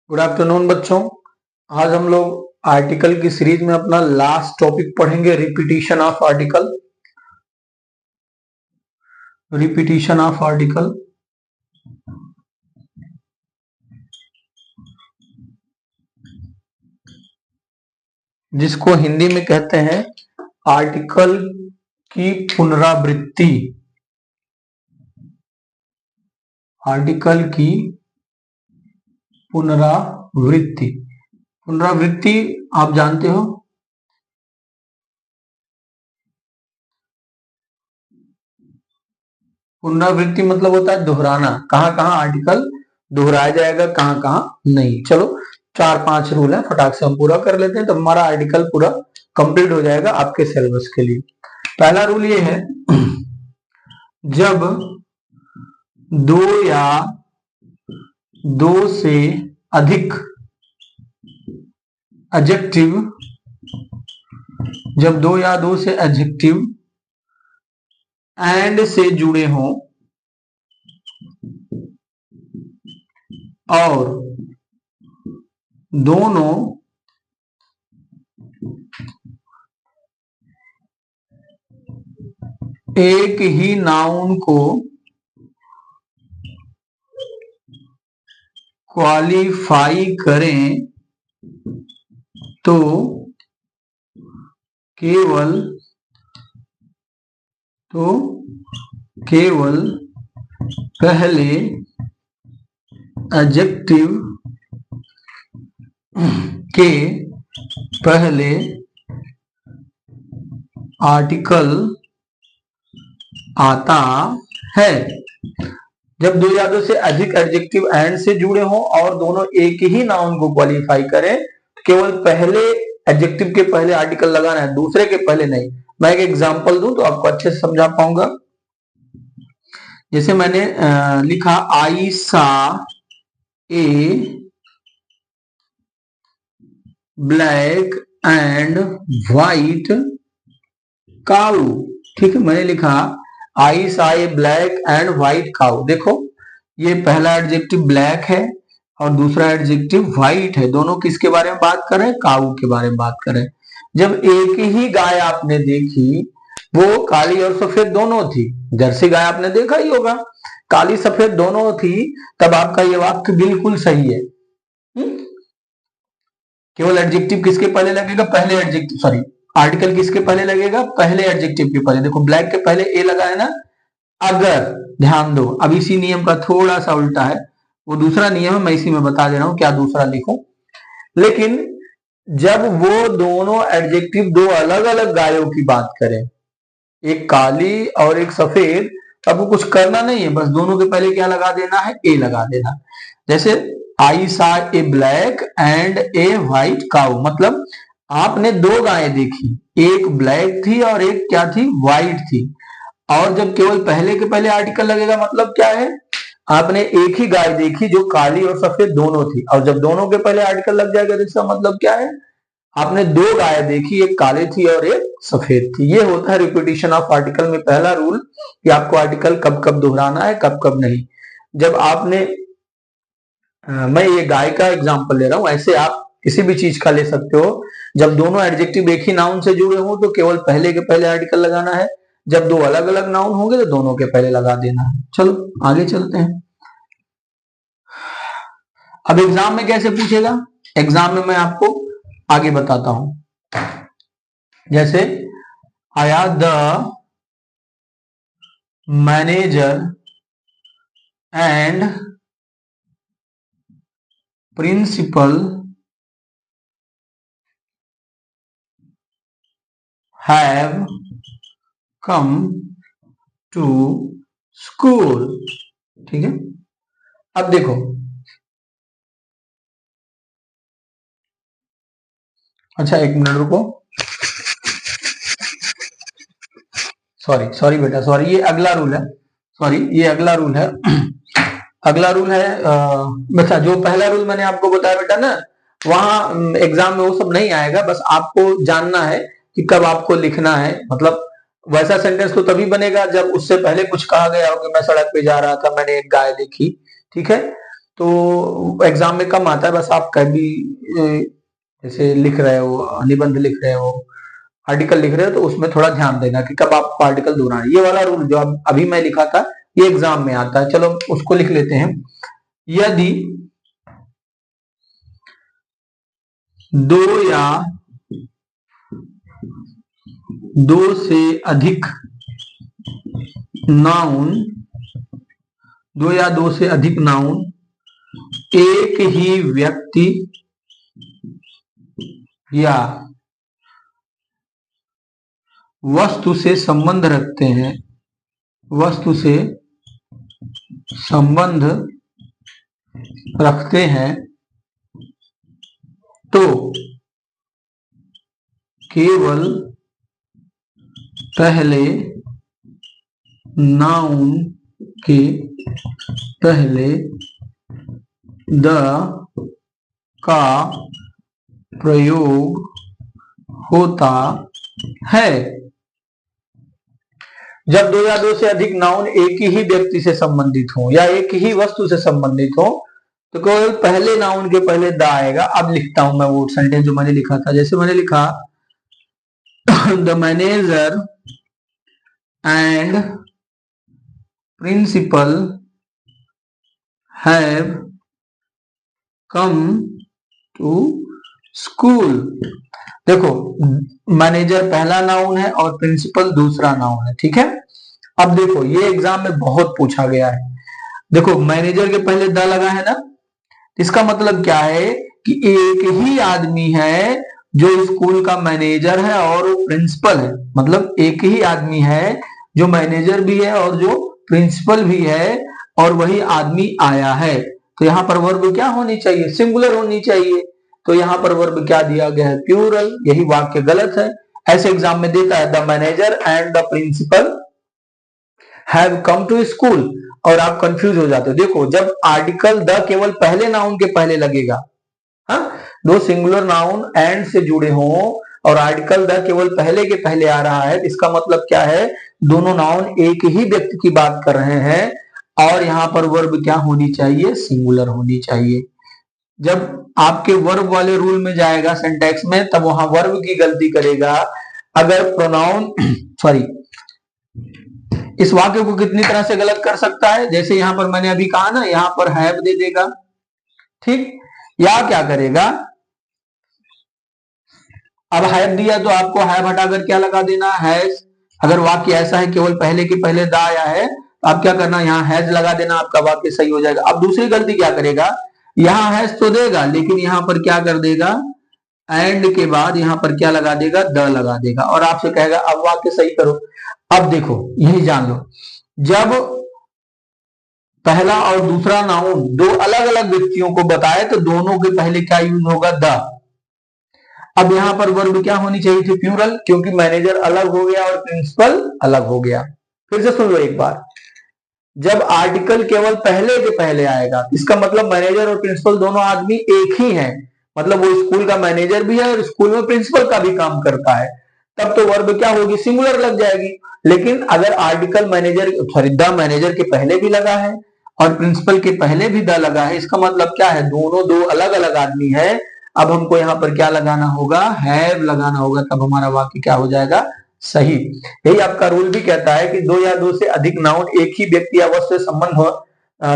Good afternoon बच्चों। आज हम लोग आर्टिकल की सीरीज में अपना लास्ट टॉपिक पढ़ेंगे, repetition of article. Repetition of article जिसको हिंदी में कहते हैं आर्टिकल की पुनरावृत्ति। आर्टिकल की पुनरावृत्ति। पुनरावृत्ति आप जानते हो, पुनरावृत्ति मतलब होता है दोहराना। कहां कहां आर्टिकल दोहराया जाएगा, कहां कहां नहीं। चलो 4-5 रूल है, फटाक से हम पूरा कर लेते हैं तो हमारा आर्टिकल पूरा कंप्लीट हो जाएगा आपके सिलेबस के लिए। पहला रूल ये है, जब दो या दो से अधिक एडजेक्टिव, जब दो या दो से एडजेक्टिव एंड से जुड़े हों और दोनों एक ही नाउन को क्वालिफाई करें तो केवल पहले एडजेक्टिव के पहले आर्टिकल आता है। जब दो या दो से अधिक एडजेक्टिव एंड से जुड़े हों और दोनों एक ही नाउन को क्वालिफाई करें, केवल पहले एडजेक्टिव के पहले आर्टिकल लगाना है, दूसरे के पहले नहीं। मैं एक एग्जांपल दूं तो आपको अच्छे से समझा पाऊंगा। जैसे मैंने लिखा आई सा ए ब्लैक एंड व्हाइट काऊ। ठीक है, मैंने लिखा आई सा ए ब्लैक एंड व्हाइट काऊ। देखो ये पहला एडजेक्टिव ब्लैक है और दूसरा एडजेक्टिव व्हाइट है। दोनों किसके बारे में बात कर रहे हैं? काऊ के बारे में बात कर रहे हैं। जब एक ही गाय आपने देखी, वो काली और सफेद दोनों थी। जर्सी गाय आपने देखा ही होगा, काली सफेद दोनों थी, तब आपका ये वाक्य बिल्कुल सही है। केवल एडजेक्टिव किसके पहले लगेगा? पहले एडजेक्टिव, सॉरी, आर्टिकल किसके पहले लगेगा? पहले एडजेक्टिव के पहले। देखो ब्लैक के पहले ए लगा है ना। अगर ध्यान दो, अब इसी नियम का थोड़ा सा उल्टा है, वो दूसरा नियम है, मैं इसी में बता दे रहा हूं क्या दूसरा लिखूं। लेकिन जब वो दोनों एडजेक्टिव दो अलग अलग गायों की बात करें, एक काली और एक सफेद, तब वो कुछ करना नहीं है, बस दोनों के पहले क्या लगा देना है? ए लगा देना। जैसे आई सा ए ब्लैक एंड ए व्हाइट काऊ, मतलब आपने दो गायें देखी, एक ब्लैक थी और एक क्या थी? व्हाइट थी। और जब केवल पहले के पहले आर्टिकल लगेगा मतलब क्या है? आपने एक ही गाय देखी जो काली और सफेद दोनों थी, और जब दोनों के पहले आर्टिकल लग जाएगा तो इसका मतलब क्या है? आपने दो गाय देखी, एक काली थी और एक सफेद थी। ये होता है रिपीटिशन ऑफ आर्टिकल में पहला रूल, कि आपको आर्टिकल कब कब दोहराना है, कब कब नहीं। जब आपने मैं ये गाय का एग्जांपल ले रहा हूं, ऐसे आप किसी भी चीज का ले सकते हो। जब दोनों एडजेक्टिव एक ही नाउन से जुड़े हों तो केवल पहले के पहले आर्टिकल लगाना है, जब दो अलग अलग नाउन होंगे तो दोनों के पहले लगा देना है। चलो आगे चलते हैं। अब एग्जाम में कैसे पूछेगा? एग्जाम में मैं आपको आगे बताता हूं। जैसे आया the manager and principal have come to school. ठीक है, अब देखो, अच्छा एक मिनट रुको, सॉरी बेटा, सॉरी, ये अगला रूल है। सॉरी, ये अगला रूल है। अगला रूल है बच्चा, जो पहला रूल मैंने आपको बताया बेटा ना, वहां एग्जाम में वो सब नहीं आएगा। बस आपको जानना है कि कब आपको लिखना है। मतलब वैसा सेंटेंस तो तभी बनेगा जब उससे पहले कुछ कहा गया हो कि मैं सड़क पे जा रहा था, मैंने एक गाय देखी। ठीक है, तो एग्जाम में कम आता है, बस आप कभी जैसे लिख रहे हो, निबंध लिख रहे हो, आर्टिकल लिख रहे हो, तो उसमें थोड़ा ध्यान देना कि कब आप आर्टिकल दोहराना है। ये वाला रूल जो अभी मैं लिखा था ये एग्जाम में आता है। चलो उसको लिख लेते हैं। यदि दो या दो से अधिक नाउन, दो या दो से अधिक नाउन एक ही व्यक्ति या वस्तु से संबंध रखते हैं, वस्तु से संबंध रखते हैं, तो केवल पहले नाउन के पहले द का प्रयोग होता है। जब दो या दो से अधिक नाउन एक ही व्यक्ति से संबंधित हो या एक ही वस्तु से संबंधित हो तो केवल पहले नाउन के पहले द आएगा। अब लिखता हूं मैं वो सेंटेंस जो मैंने लिखा था। जैसे मैंने लिखा the manager and principal have come to school. देखो मैनेजर पहला नाउन है और प्रिंसिपल दूसरा नाउन है, ठीक है। अब देखो ये एग्जाम में बहुत पूछा गया है। देखो मैनेजर के पहले द लगा है ना, इसका मतलब क्या है कि एक ही आदमी है जो स्कूल का मैनेजर है और वो प्रिंसिपल है। मतलब एक ही आदमी है जो मैनेजर भी है और जो प्रिंसिपल भी है, और वही आदमी आया है। तो यहाँ पर वर्ब क्या होनी चाहिए? सिंगुलर होनी चाहिए। तो यहाँ पर वर्ब क्या दिया गया है? प्लूरल। यही वाक्य गलत है। ऐसे एग्जाम में देता है the manager and the principal have come to school, और आप कंफ्यूज हो जाते हो। देखो जब आर्टिकल द केवल पहले नाउन के पहले लगेगा, हाँ, दो सिंगुलर नाउन एंड से जुड़े हों और आर्टिकल द केवल पहले के पहले आ रहा है, इसका मतलब क्या है? दोनों नाउन एक ही व्यक्ति की बात कर रहे हैं, और यहां पर वर्ब क्या होनी चाहिए? सिंगुलर होनी चाहिए। जब आपके वर्ब वाले रूल में जाएगा सिंटैक्स में, तब वहां वर्ब की गलती करेगा। अगर प्रोनाउन सॉरी इस वाक्य को कितनी तरह से गलत कर सकता है? जैसे यहां पर मैंने अभी कहा ना, यहां पर हैव दे देगा, ठीक, या क्या करेगा? अब हैव दिया तो आपको हैव हटाकर क्या लगा देना? हैज। अगर वाक्य ऐसा है केवल पहले के पहले द आया है, तो आप क्या करना? यहाँ हैज लगा देना, आपका वाक्य सही हो जाएगा। अब दूसरी गलती क्या करेगा? यहाँ हैज तो देगा, लेकिन यहाँ पर क्या कर देगा? एंड के बाद यहाँ पर क्या लगा देगा? द लगा देगा, और आपसे कहेगा अब वाक्य सही करो। अब देखो यही जान लो, जब पहला और दूसरा नाउन दो अलग अलग व्यक्तियों को बताए तो दोनों के पहले क्या यूज होगा? द। अब यहां पर वर्ब क्या होनी चाहिए थी? प्लूरल, क्योंकि मैनेजर अलग हो गया और प्रिंसिपल अलग हो गया। फिर से सुन लो एक बार, जब आर्टिकल केवल पहले के पहले आएगा, इसका मतलब मैनेजर और प्रिंसिपल दोनों आदमी एक ही हैं, मतलब वो स्कूल का मैनेजर भी है और स्कूल में प्रिंसिपल का भी काम करता है, तब तो वर्ब क्या होगी? सिंगुलर लग जाएगी। लेकिन अगर article manager sorry the manager के पहले भी लगा है और प्रिंसिपल के पहले भी द लगा है, इसका मतलब क्या है? दोनों दो अलग अलग आदमी है। अब हमको यहाँ पर क्या लगाना होगा? हैव लगाना होगा, तब हमारा वाक्य क्या हो जाएगा? सही। यही आपका रूल भी कहता है कि दो या दो से अधिक नाउन एक ही व्यक्ति या वस्तु से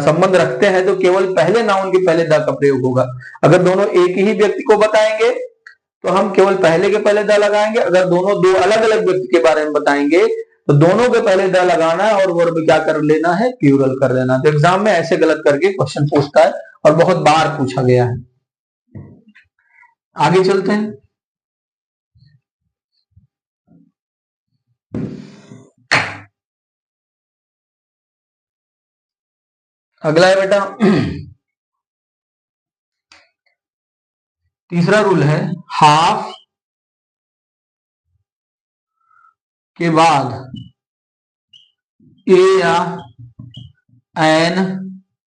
संबंध रखते हैं तो केवल पहले नाउन के पहले द का प्रयोग होगा। अगर दोनों एक ही व्यक्ति को बताएंगे तो हम केवल पहले के पहले द लगाएंगे। अगर दोनों दो अलग अलग व्यक्ति के बारे में बताएंगे तो दोनों के पहले द लगाना है और वर्ब क्या कर लेना है? प्लूरल कर देना। तो एग्जाम में ऐसे गलत करके क्वेश्चन पूछता है और बहुत बार पूछा गया है। आगे चलते हैं। अगला है बेटा तीसरा रूल है, हाफ के बाद ए या एन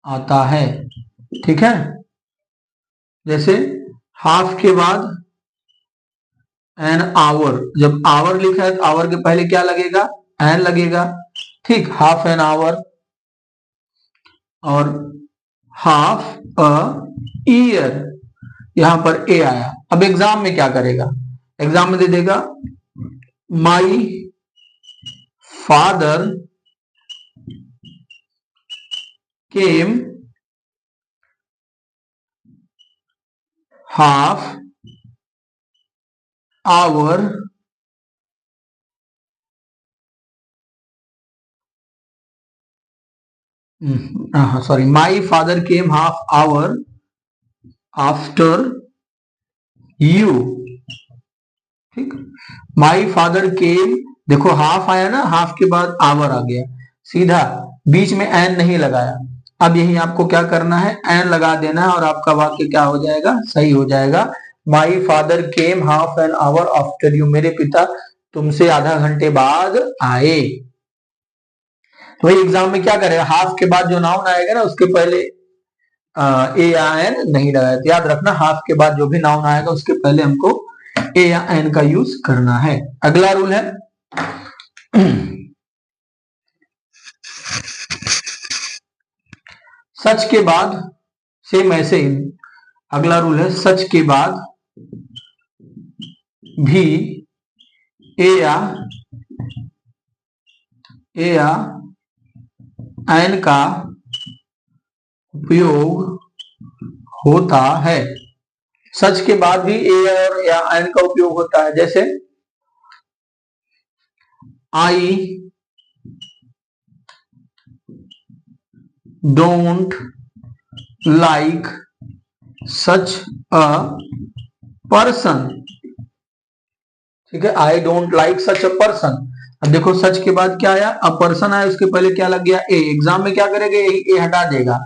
आता है, ठीक है। जैसे हाफ के बाद एन आवर, जब आवर लिखा है तो आवर के पहले क्या लगेगा? एन लगेगा, ठीक। हाफ एन आवर और हाफ अ ईयर, यहां पर ए आया। अब एग्जाम में क्या करेगा, एग्जाम में दे देगा my father came half hour sorry, my father came half hour after you. ठीक, माई फादर केम, देखो हाफ आया ना, हाफ के बाद आवर आ गया, सीधा बीच में एन नहीं लगाया। अब यही आपको क्या करना है, एन लगा देना है और आपका वाक्य क्या हो जाएगा, सही हो जाएगा। My father came half an hour after you, मेरे पिता तुमसे आधा घंटे बाद आए। तो वही एग्जाम में क्या करेगा, हाफ के बाद जो नाउन आएगा ना उसके पहले ए या एन नहीं लगाया। तो याद रखना, हाफ के बाद जो भी नाउन आएगा उसके पहले हमको ए या एन का यूज करना है। अगला रूल है सच के बाद, सेम ऐसे ही अगला रूल है, सच के बाद भी ए या एन का उपयोग होता है। सच के बाद भी ए और या एन का उपयोग होता है, जैसे I don't like such a person. ठीक है, I don't like such a person. अब देखो सच के बाद क्या आया, अ पर्सन आया, उसके पहले क्या लग गया, ए। एग्जाम में क्या करेगा, ए हटा देगा,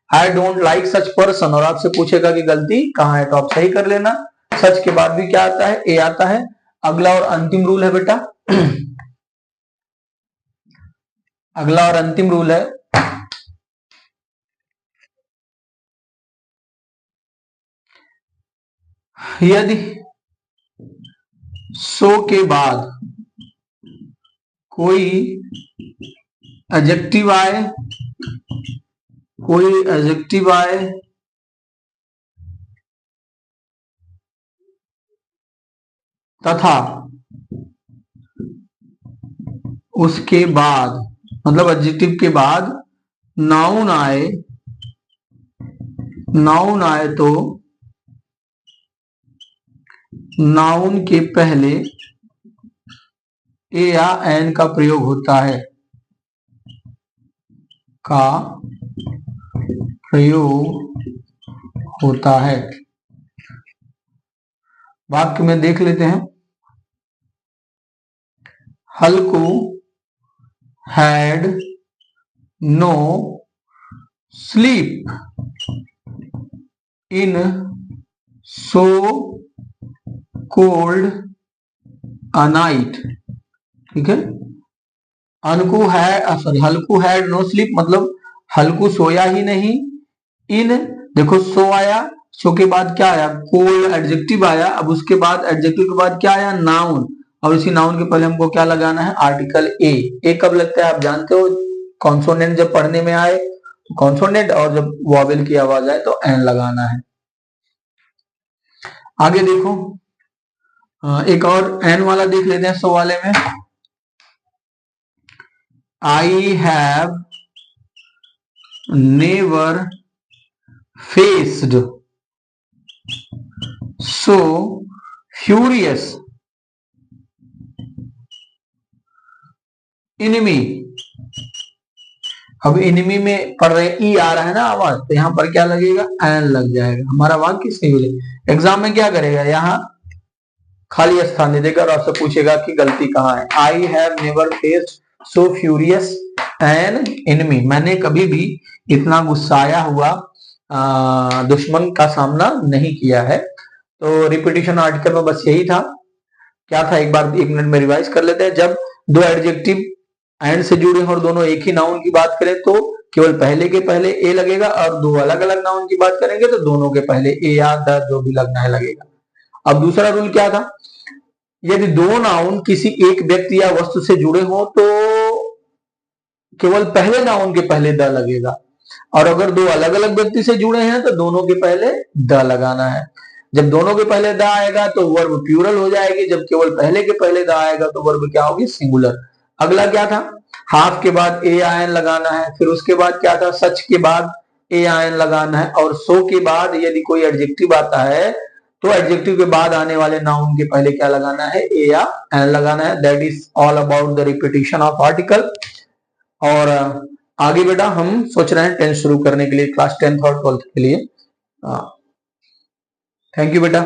I don't like such person, और आपसे पूछेगा कि गलती कहां है, तो आप सही कर लेना। सच के बाद भी क्या आता है, ए आता है। अगला और अंतिम रूल है बेटा अगला और अंतिम रूल है, यदि सो के बाद कोई एडजेक्टिव आए, तथा उसके बाद, मतलब एडजेक्टिव के बाद नाउन आए तो नाउन के पहले ए या एन का प्रयोग होता है, वाक्य में देख लेते हैं। Halku had no sleep in so cold a night. ठीक है, हल्कू हैड नो स्लीप मतलब हल्कू सोया ही नहीं। इन, देखो सो आया, सो के बाद क्या आया, कोल्ड एडजेक्टिव आया। अब उसके बाद एडजेक्टिव के बाद क्या आया, नाउन, और इसी नाउन के पहले हमको क्या लगाना है, आर्टिकल ए। ए कब लगता है आप जानते हो, कॉन्सोनेंट जब पढ़ने में आए तो कॉन्सोनेंट, और जब वॉवेल की आवाज आए तो एन लगाना है। आगे देखो, एक और एन वाला देख लेते हैं, सो वाले में। I have never faced so furious enemy. अब इनमी में पढ़ रहे ई आ रहा है ना आवाज, तो यहां पर क्या लगेगा, एन लग जाएगा, हमारा वाक्य सही हो जाएगा। एग्जाम में क्या करेगा, यहाँ खाली स्थान दे देगा और आपसे पूछेगा कि गलती कहाँ है। I have never faced so furious an enemy, मैंने कभी भी इतना गुस्साया हुआ दुश्मन का सामना नहीं किया है। तो रिपीटिशन आर्टिकल में बस यही था। क्या था, एक बार 1 मिनट में रिवाइज कर लेते हैं। जब दो एडजेक्टिव एंड से जुड़े और दोनों एक ही नाउन की बात करें तो केवल पहले के पहले ए लगेगा, और दो अलग अलग नाउन की बात करेंगे तो दोनों के पहले ए या द जो भी लगना है लगेगा। अब दूसरा रूल क्या था, यदि दो नाउन किसी एक व्यक्ति या वस्तु से जुड़े हो तो केवल पहले नाउन के पहले द लगेगा। और अगर दो अलग अलग व्यक्ति से जुड़े हैं तो दोनों के पहले द लगाना है। जब दोनों के पहले द आएगा तो वर्ब प्लूरल हो जाएगी, जब केवल पहले के पहले द आएगा तो वर्ब क्या होगी, सिंगुलर। अगला क्या था, हाफ के बाद ए आयन लगाना है, फिर उसके बाद क्या था, सच के बाद ए आयन लगाना है, और सो के बाद यदि कोई एडजेक्टिव आता है तो एडजेक्टिव के बाद आने वाले नाउन के पहले क्या लगाना है, ए या एन लगाना है। That is all about the repetition of article. और आगे बेटा हम सोच रहे हैं टेंथ शुरू करने के लिए, क्लास 10th और 12th के लिए। थैंक यू बेटा।